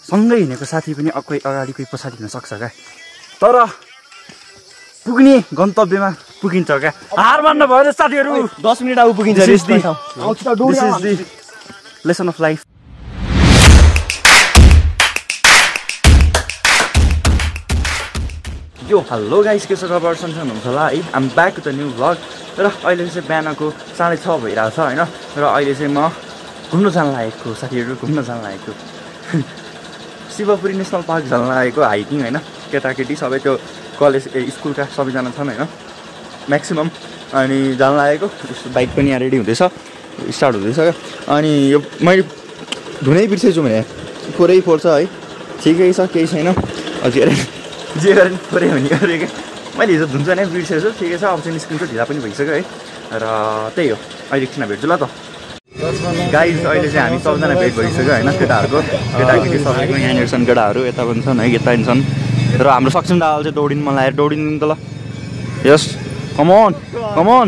सँगै हिँडेको साथी पनि कोही अगाडि कोही पछाडि हुन सक्छ क्या, तर पुग्ने गन्तव्यमा पुगिन्छ क्या। हार मान्न भएन साथीहरू, 10 मिनेट आउ पुगिन्छ। This is the lesson of life. यो हेलो गाइस, के छ खबर? सन्चै हुनुहुन्छ होला है? I'm back to the new vlog. र अहिले चाहिँ बिहानको 6:30 भइरहेको छ होइन। र अहिले चाहिँ म घुम्न जान लागेको, साथीहरू घुम्न जान लागेको शिवपुरी नेसनल पार्क जान लागेको, हाइकिङ होइन। केटाकेटी सबै त्यो कलेज स्कुलका सबैजना छन् होइन, म्याक्सिमम्। अनि जान लागेको, बाइक पनि यहाँ रेडी हुँदैछ, स्टार्ट हुँदैछ क्या। अनि यो मैले धुनै बिर्सेछु भने फोरै फोर्छ है, ठिकै छ, केही छैन। जे गरे फोरै हुने गऱ्यो क्या। मैले हिजो धुन्छ नै बिर्सेछु, ठिकै छ। अब चाहिँ निस्किन्छु, ढिला पनि भइसक्यो है। र त्यही हो, अहिले एकछिन भेट्छु ल त गाइस। अहिले चाहिँ हामी सबजना भेट भइसक्यो होइन, केटाहरूको केटाकेटी सबैको यहाँनिर छन्, केटाहरू यता पनि छन् है, यता पनि छन्। र हाम्रो सक्षम दाल चाहिँ दौडिनु मन लागेर दौडिनु त ल। यस, कमन कमन।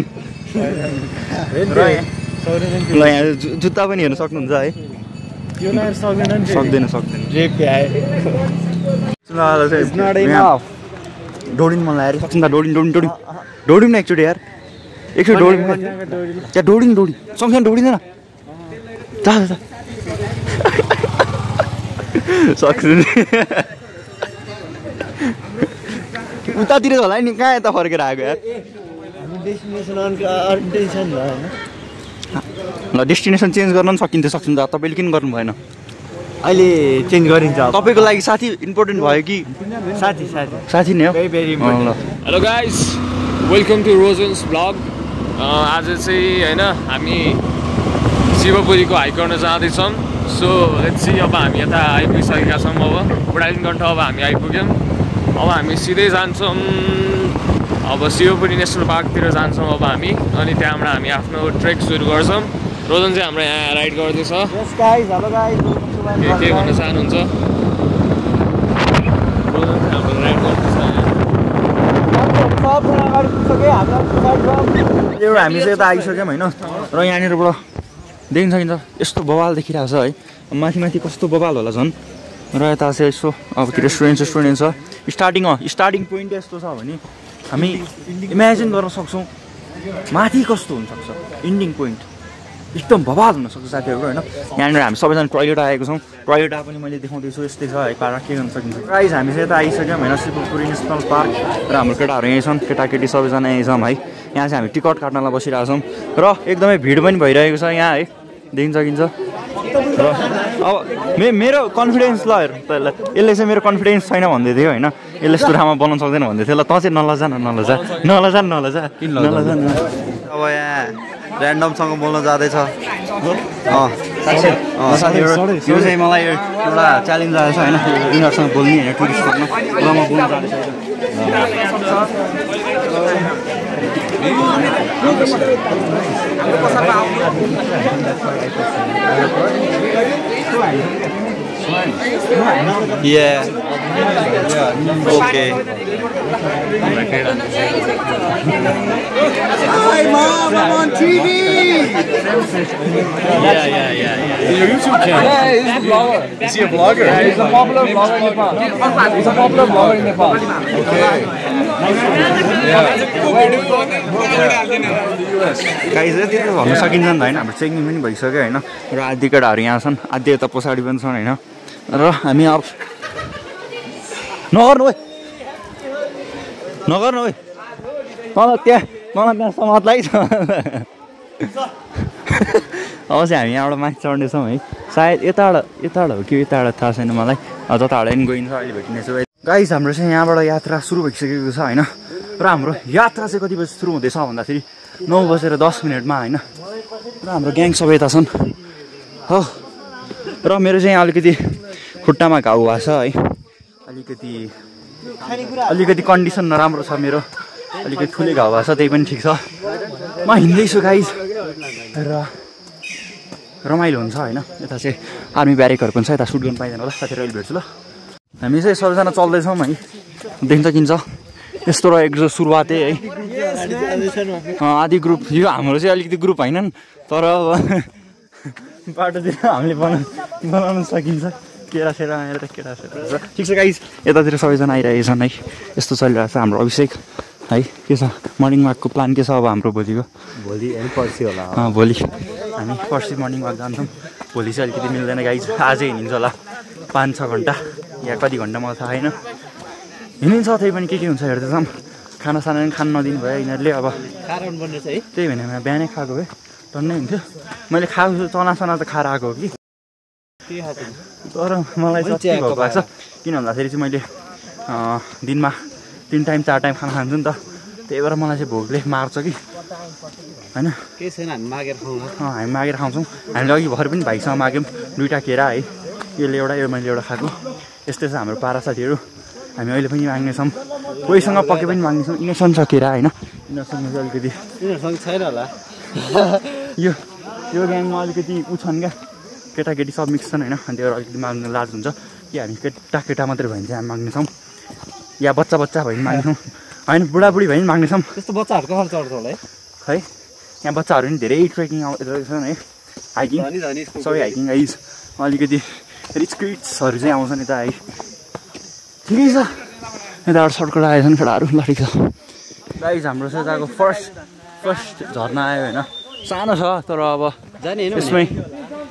र यहाँ जुत्ता पनि हेर्न सक्नुहुन्छ है। सक्दैन दौडिनु मन लागेर सक्छ दौडिनु न एकचोटि यार, एकचोटि दौडिनु त्यहाँ दौडिनु सँगसँगै दौडिँदैन सक्छु उतातिर होला नि, कहाँ यता फर्केर आएको यार। ल डेस्टिनेसन चेन्ज गर्न पनि सकिन्छ त, तपाईँले किन गर्नु भएन? अहिले चेन्ज गरिन्छ। तपाईँको लागि साथी इम्पोर्टेन्ट भयो कि? साथी नै हो। Hello guys, welcome to Rojan's blog. आज चाहिँ होइन हामी शिवपुरीको हाइक गर्न जाँदैछौँ। सो लेट्स सी, अब हामी यता आइपुगिसकेका छौँ। अब बुढालिङकण्ठ अब हामी आइपुग्यौँ। अब हामी सिधै जान्छौँ अब शिवपुरी नेसनल पार्कतिर जान्छौँ अब हामी। अनि त्यहाँबाट हामी आफ्नो ट्रेक सुरु गर्छौँ। रोजन चाहिँ हाम्रो यहाँ राइड गर्दैछ। के भन्न चाहनुहुन्छ? रोजन चाहिँ हाम्रो राइड गर्दैछ। हामी चाहिँ यता आइसक्यौँ होइन। र यहाँनिरबाट देखिन सकिन्छ यस्तो बवाल देखिरहेको छ है, माथि कस्तो बवाल होला झन्। र यता चाहिँ यसो अब के रेस्टुरेन्ट छ। स्टार्टिङ पोइन्ट यस्तो छ भने हामी इमेजिन गर्न सक्छौँ माथि कस्तो हुनसक्छ। इन्डिङ पोइन्ट एकदम बवाल हुनसक्छ साथीहरू होइन। यहाँनिर हामी सबैजना टोइलेट आएको छौँ। टोइलेट पनि मैले देखाउँदैछु, यस्तै छ है, पारा के गर्न सकिन्छ। गाइस हामी चाहिँ यता आइसक्यौँ होइन, शिवपुरी नेसनल पार्क। र हाम्रो केटाहरू यहीँ छन्, केटाकेटी सबैजना यहीँ छौँ है। यहाँ चाहिँ हामी टिकट काट्नलाई बसिरहेको छौँ। र एकदमै भिड पनि भइरहेको छ यहाँ है, देखिन सकिन्छ। र अब मेरो कन्फिडेन्स ल हेर त, यसले चाहिँ मेरो कन्फिडेन्स छैन भन्दै थियो होइन, यसले यस्तो राम्रो बनाउनु सक्दैन भन्दै थियो। ल त चाहिँ नलजा। अब यहाँ ऱ्यान्डमसँग बोल्न जाँदैछ साथीहरू। यो चाहिँ मलाई एउटा च्यालेन्ज आएको छ होइन, यिनीहरूसँग बोल्ने होइन, टुरिस्टहरूमा। र म बोल्न जाँदैछु। Yeah. Okay. Hi mom, I'm on TV. Yeah. Your YouTube channel. Yeah, he's a blogger. Is he a blogger? Yeah, he's a popular blogger in Nepal. He's a popular blogger in Nepal. Okay. Guys यति त भन्न सकिन्छ नि त होइन, हाम्रो checking पनि भइसक्यो होइन। र आधी केटाहरू यहाँ छन्, आधी यता पछाडि पनि छन् होइन। र हामी अब नगर्नु है तँलाई त्यहाँ समातलाई छ। अब चाहिँ हामी यहाँबाट माथि चढ्नेछौँ है, सायद यताबाट हो कि यताबाट थाहा छैन मलाई। जताबाट पनि गइन्छ, अहिले भेटिनेछु गाइस। हाम्रो चाहिँ यहाँबाट यात्रा सुरु भइसकेको छ होइन। र हाम्रो यात्रा चाहिँ कति बजी सुरु हुँदैछ भन्दाखेरि 9:10 होइन। र हाम्रो ग्याङ सबै यता छन् हो। र मेरो चाहिँ अलिकति खुट्टामा घाउ भएको छ है, अलिकति कन्डिसन नराम्रो छ मेरो, अलिकति ठुलै घाउ भएको छ, त्यही पनि ठिक छ। म हिँड्दैछु गाइस र रमाइलो हुन्छ होइन। यता चाहिँ आर्मी ब्यारेकहरू पनि छ, यता सुट गर्नु पाइँदैन होला। साथीहरू अहिले भेट्छु ल। हामी चाहिँ सबैजना चल्दैछौँ है, देखिन सकिन्छ। यस्तो रहेको छ सुरुवातै है। आधी ग्रुप, यो हाम्रो चाहिँ अलिकति ग्रुप होइन, तर अब बाटोतिर हामीले बनाउन सकिन्छ। केरा सेरा आएर त केरा सेरा ठिक छ गाइस यतातिर सबैजना आइरहेको छन् है यस्तो चलिरहेको छ हाम्रो अभिषेक है के छ मर्निङ वाकको प्लान के छ अब हाम्रो भोलिको भोलि अनि पर्सि होला भोलि हामी पर्सि मर्निङ वाक जान्छौँ भोलि चाहिँ अलिकति मिल्दैन गाइस आजै हिँडिन्छ होला 5-6 घन्टा या कति घन्टा मलाई थाहा छैन हिँडिन्छ त्यही पनि के हुन्छ हेर्दैछौँ खानासाना पनि खान नदिनु भयो यिनीहरूले अब कारण बन्ने छ है त्यही भने मैले बिहानै खाएको भए टन्नै हुन्थ्यो मैले खाएको चनासना त खाएर आएको हो कि तर मलाई चाहिँ भएको भएको छ किन भन्दाखेरि चाहिँ मैले दिनमा 3 टाइम 4 टाइम खाना खान्छु नि त त्यही भएर मलाई चाहिँ भोकले मार्छ कि होइन केही छैन हामी मागेर खाउँ हामी मागेर खाउँछौँ हामीले अघि भर्खर पनि भाइसँग माग्यौँ 2टा केरा है यसले एउटा यो मैले एउटा खाएको यस्तै छ हाम्रो पारा साथीहरू हामी अहिले पनि माग्नेछौँ कोहीसँग पक्कै पनि माग्नेछौँ यिनीहरूसँग छ केरा होइन यिनीहरूसँग चाहिँ अलिकति यिनीहरूसँग छैन होला यो ग्याङमा अलिकति उ छन् क्या केटाकेटी सब मिक्स छन् होइन अनि त्यो अलिकति माग्नु लाज हुन्छ कि हामी केटा मात्रै भयो भने चाहिँ हामी माग्नेछौँ या बच्चा भयो भने माग्नेछौँ होइन बुढाबुढी भयो भने माग्नेछौँ त्यस्तो बच्चाहरूको खर्च चढ्छ होला है यहाँ बच्चाहरू पनि धेरै ट्रेकिङ आउँछन् है हाइकिङ सबै हाइकिङ आइस अलिकति रिच किड्सहरू चाहिँ आउँछन् यता है ठिकै छ यताबाट सर्टकट आएछ नि केटाहरू ल ठिक छ गाइस हाम्रो चाहिँ यताको फर्स्ट झर्ना आयो होइन सानो छ तर अब जाने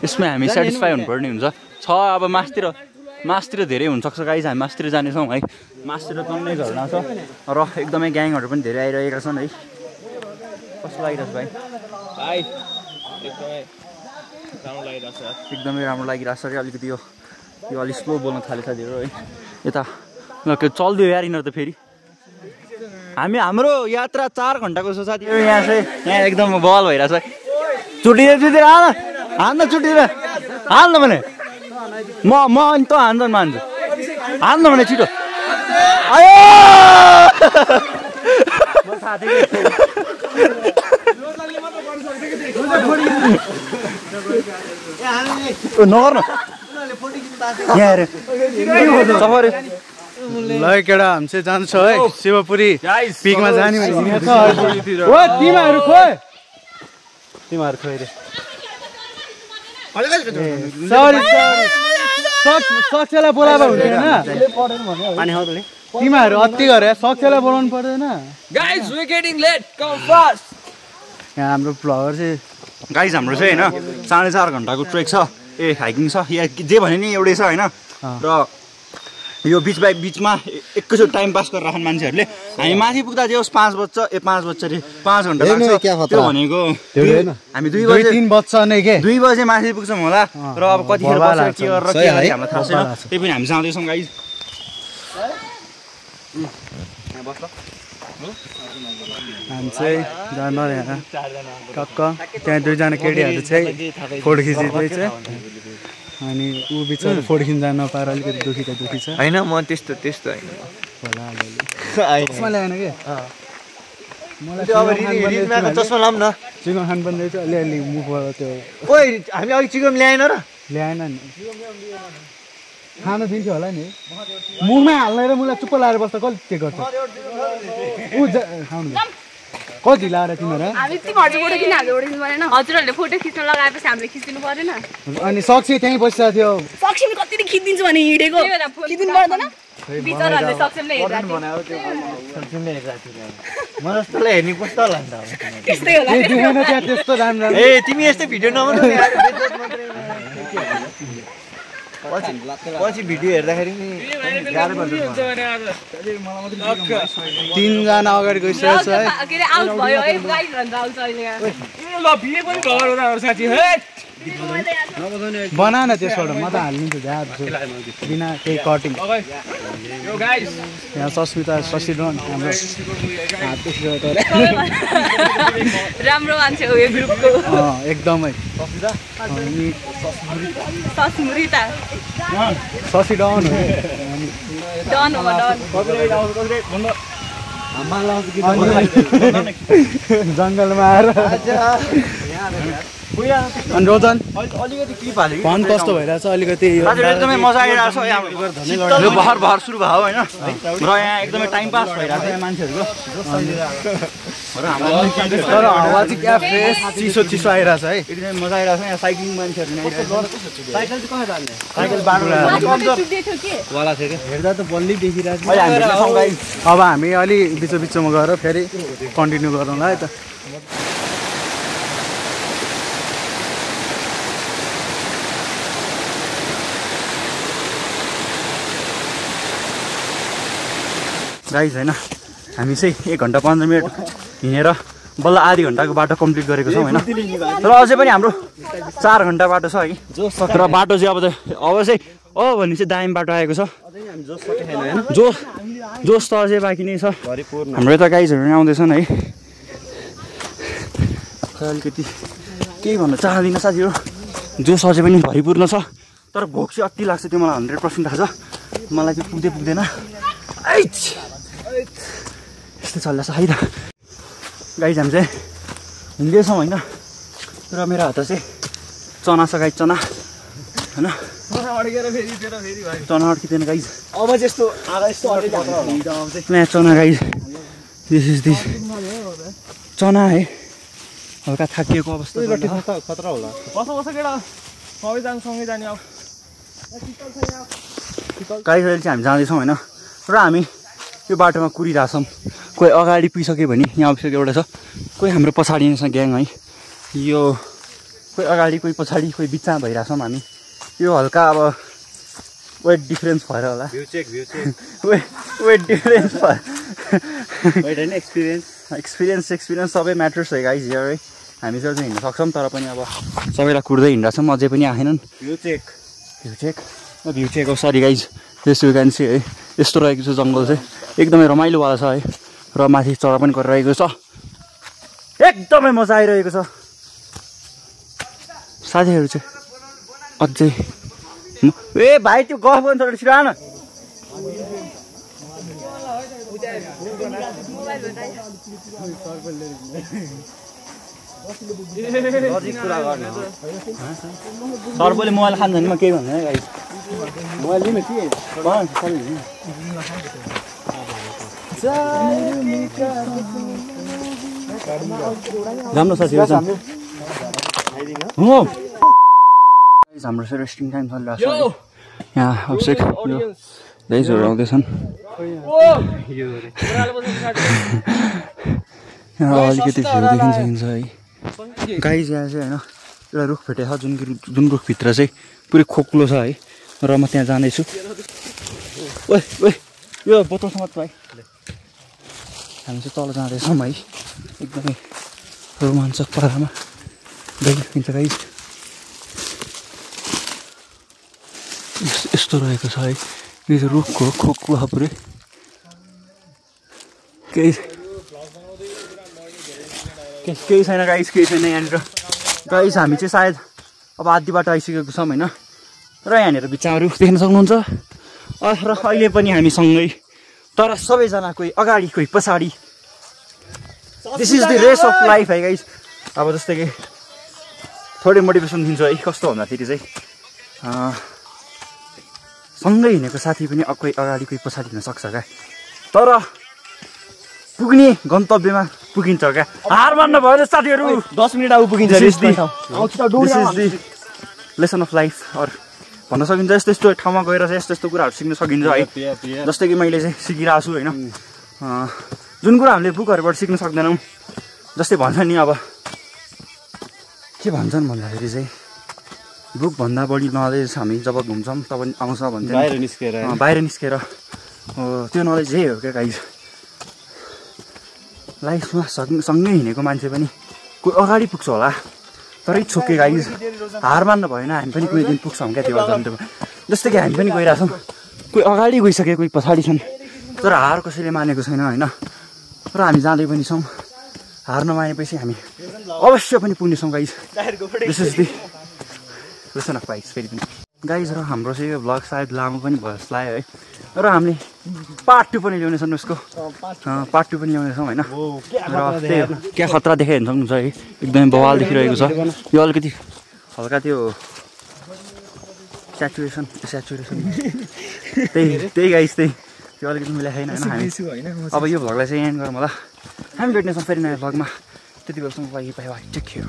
यसमै हामी सेटिस्फाई हुनुपर्ने हुन्छ छ अब मासतिर धेरै हुनसक्छ गाइस हामी मासतिर जानेछौँ है मासतिर टन्नै झर्ना छ र एकदमै ग्याङहरू पनि धेरै आइरहेका छन् है कस्तो लागिरहेछ भाइ एकदमै राम्रो लागिरहेछ अरे अलिकति यो अलिक स्लो बोल्न थाले साथीहरू है यता चल्दियो यार यिनीहरू त फेरि हाम्रो यात्रा 4 घन्टाको छ साथीहरू यहाँ एकदम बल भइरहेछ चुटिँदै हान्न चुटिँदै हाल्न भने म अनि त हान्छ मान्छु हाल्न भने छिटो आयो नगर्नु ल केटा हामी चाहिँ जान्छ है शिवपुरी पिकमा जाने तिमीहरू खोइ रे सक्सेलाई बोलाएको हुन्थेन तिमीहरू अति गरे सक्सेलाई बोलाउनु पर्दैन यहाँ हाम्रो भ्लगर चाहिँ गाइस हाम्रो चाहिँ होइन 4.5 घन्टाको ट्रेक छ हाइकिङ छ या जे भने नि एउटै छ होइन र यो बिचमा एकैचोटि टाइम पास गरेर राख्ने मान्छेहरूले हामी माथि पुग्दा जे होस् 5 बज्छ 5 घन्टा लाग्छ त्यो भनेको हामी 2 बजे माथि पुग्छौँ होला र अब कतिखेर बसेर के गरेर के गर्ने हामीलाई थाहा छैन त्यही पनि हामी जाँदैछौँ गाइस हामी चाहिँ जानु यहाँ टक्क त्यहाँ 2जना केटीहरू चाहिँ फोटो खिचिँदैछ अनि ऊ बिचरा फोटो खिच्न जान नपाएर अलिकति दुखी छ होइन म त्यस्तो होइन होला चस्मा ल्याएन कि मलाई चस्मा लाऊँ न चिकन खान पनि रहेछ अलिअलि मुखबाट त्यो ओइ हामी अघि चिकन ल्याएन र ल्याएन नि खान दिन्थ्यो होला नि मुखमा हाल्ने र मुलाई चुप्प लाएर बस्दा कसले के गर्छ ऊ खाउनु कति लाएर तिमीहरू हजुरहरूले फोटो खिच्न लगाएपछि हामीले खिचिदिनु परेन अनि सक्सी त्यहीँ बसिरहेको थियो सक्सिम कतिले खिचिदिन्छु भने हिँडेको खिचिदिनु पर्दैन बिचराहरूले सक्सिमले हेरिरहेको मनस्तलाई हेर्ने कस्तो होला नि त त्यस्तै होला त्यहाँ त्यस्तो राम्रो ए तिमी यस्तै भिडियो नबनाऊ पछि भिडियो हेर्दाखेरि नि गाह्रो पर्छ 3जना अगाडि गइसकेको छ है के अरे आउट भयो है गाइड भन्छ आउँछ अहिले ल भिडियो पनि कभर गर्दा साथी हे बना न त्यसबाट म त हालिदिन्छु ज्याद बिना केही कटिङ यो गाइस यहाँ सस्मिता शशिधन हाम्रो राम्रो मान्छे हो यो ग्रुपको एकदमै सस्मुरिता शशिधन डन हो जङ्गलमा आएर अनि रोजन अलिकति क्लिप हाल्यो फन कस्तो भइरहेछ अलिकति एकदमै मजा आइरहेको छ यो भर भर सुरु भयो होइन र यहाँ एकदमै टाइम पास भइरहेको छ यहाँ मान्छेहरूको तर हावा चाहिँ क्या फ्रेस चिसो चिसो आइरहेछ है एकदमै मजा आइरहेको छ यहाँ साइक्लिङ मान्छेहरू साइकल चाहिँ कहाँ जाने साइकल बाटो हेर्दा त बल्ली देखिरहेछ अहिले हामी जान्छौँ गाइस अब हामी अलि बिचमा गएर फेरि कन्टिन्यू गरौँला है त गाइस होइन हामी चाहिँ 1 घन्टा 15 मिनट हिँडेर बल्ल आधी घन्टाको बाटो कम्प्लिट गरेको छौँ होइन तर अझै पनि हाम्रो 4 घन्टा बाटो छ है तर बाटो चाहिँ अब चाहिँ भने चाहिँ दामी बाटो आएको छ जोस त अझै बाँकी नै छ हाम्रो यता गाइजहरू नै आउँदैछन् है अलिकति केही भन्न चाहदिनँ साथीहरू जोस अझै पनि भरिपूर्ण छ तर भोक चाहिँ अति लाग्छ त्यो मलाई 100% थाहा छ मलाई चाहिँ पुग्दैन यस्तो चल्दैछ है त गाइज हामी चाहिँ हिँड्दैछौँ होइन र मेरो हात चाहिँ चना छ गाइज चना होइन चना अड्किँदैन गाइज अब जस्तो यहाँ चना गाइज दिस इज दिस चना है हल्का थाकिएको अवस्था खतरा होला गाइज अहिले चाहिँ हामी जाँदैछौँ होइन र हामी यो बाटोमा कुरिरहेछौँ कोही अगाडि पुगिसक्यो भने यहाँ अभिषेक एउटा छ कोही हाम्रो पछाडि नै छ ग्याङ है यो कोही अगाडि कोही पछाडि कोही बिचमा भइरहेछौँ हामी यो हल्का अब वेट डिफरेन्स भएर होला वेट डिफरेन्स भयो एक्सपिरियन्स सबै म्याटर्स है गाइज हियर है हामी चाहिँ अझै हिँड्न सक्छौँ तर पनि अब सबैलाई कुर्दै हिँड्दैछौँ अझै पनि आएनन् भ्यू चेक हो sorry guys yes you can see है यस्तो रहेको छ जङ्गल चाहिँ एकदमै रमाइलोवाला छ है र माथि चरा पनि गरिरहेको छ एकदमै मजा आइरहेको छ साथीहरू चाहिँ अझै ए भाइ त्यो गफ गर्नु छोडेर छिटो आन सर्पले मोबाइल खान्छ भने म केही भन्दैन गाइस मोबाइल लिनु के राम्रो साथीहरू हाम्रो चाहिँ रेस्टिङ टाइम चलिरहेको छ यहाँ अभिषेक यो दाइजहरू आउँदैछन् यहाँ अलिकति भ्यू देखिन्छ है गाइज यहाँ चाहिँ होइन एउटा रुख भेटेको छ जुन रुखभित्र चाहिँ पुरै खोक्लो छ है र म त्यहाँ जाँदैछु ओए यो बोतल समात भाइ हामी चाहिँ तल जाँदैछौँ है एकदमै रोमाञ्चक पारामा देखिन्छ गाइज यस्तो रहेको छ है यो चाहिँ रुखको खोक्लो छ पुरै केही छैन गाइस केही छैन यहाँनिर गाइस हामी चाहिँ सायद अब आधी बाटो आइसकेको छौँ होइन र यहाँनिर बिचमा रुख देख्न सक्नुहुन्छ र अहिले पनि हामी सँगै तर सबैजना कोही अगाडि कोही पछाडि this is the race of life है गाइस अब जस्तै कि थोरै मोटिभेसन दिन्छु है कस्तो भन्दाखेरि चाहिँ सँगै हिँडेको साथी पनि कोही अगाडि कोही पछाडि हुन सक्छ क्या तर पुग्ने गन्तव्यमा पुगिन्छ क्या हार मान्न भयो साथीहरू 10 मिनेट अब पुगिन्छ लेसन अफ लाइफ अर भन्न सकिन्छ यस्तो यस्तो ठाउँमा गएर चाहिँ यस्तो यस्तो कुराहरू सिक्न सकिन्छ है जस्तै कि मैले चाहिँ सिकिरहेको छु होइन जुन कुरा हामीले बुकहरूबाट सिक्न सक्दैनौँ जस्तै भन्छ नि अब के भन्छन् भन्दाखेरि चाहिँ बुकभन्दा बढी नलेज हामी जब घुम्छौँ तब आउँछ भन्छ बाहिर निस्केर त्यो नलेज यही हो क्या गाइज लाइफमा सँगै हिँडेको मान्छे पनि कोही अगाडि पुग्छ होला तरै छोके गाइज हार मान्न भएन हामी पनि कुनै दिन पुग्छौँ क्या त्यो बाटोमा जस्तै कि हामी पनि गइरहेछौँ कोही अगाडि गइसके कोही पछाडि छन् तर हार कसैले मानेको छैन होइन र हामी जाँदै पनि छौँ हार नमानेपछि हामी अवश्य पनि पुग्नेछौँ guys this is the lesson of life फेरि पनि गाइज र हाम्रो चाहिँ यो भ्लग सायद लामो पनि भयो जस्तो लाग्यो है र हामीले पार्ट 2 पनि ल्याउनेछौँ यसको पार्ट 2 पनि ल्याउनेछौँ होइन र त्यही हो क्या खतरा देखाइ हेर्नु सक्नुहुन्छ है एकदमै बवाल देखिरहेको छ यो अलिकति हल्का त्यो स्याचुरेसन त्यही गाइज त्यही त्यो अलिकति मिलाइ छैन होइन अब यो भ्लगलाई चाहिँ एन्ड गरौँ होला हामी भेट्नेछौँ फेरि नयाँ भ्लगमा त्यति बेलासम्मको लागि बाइ बाइ टेक केयर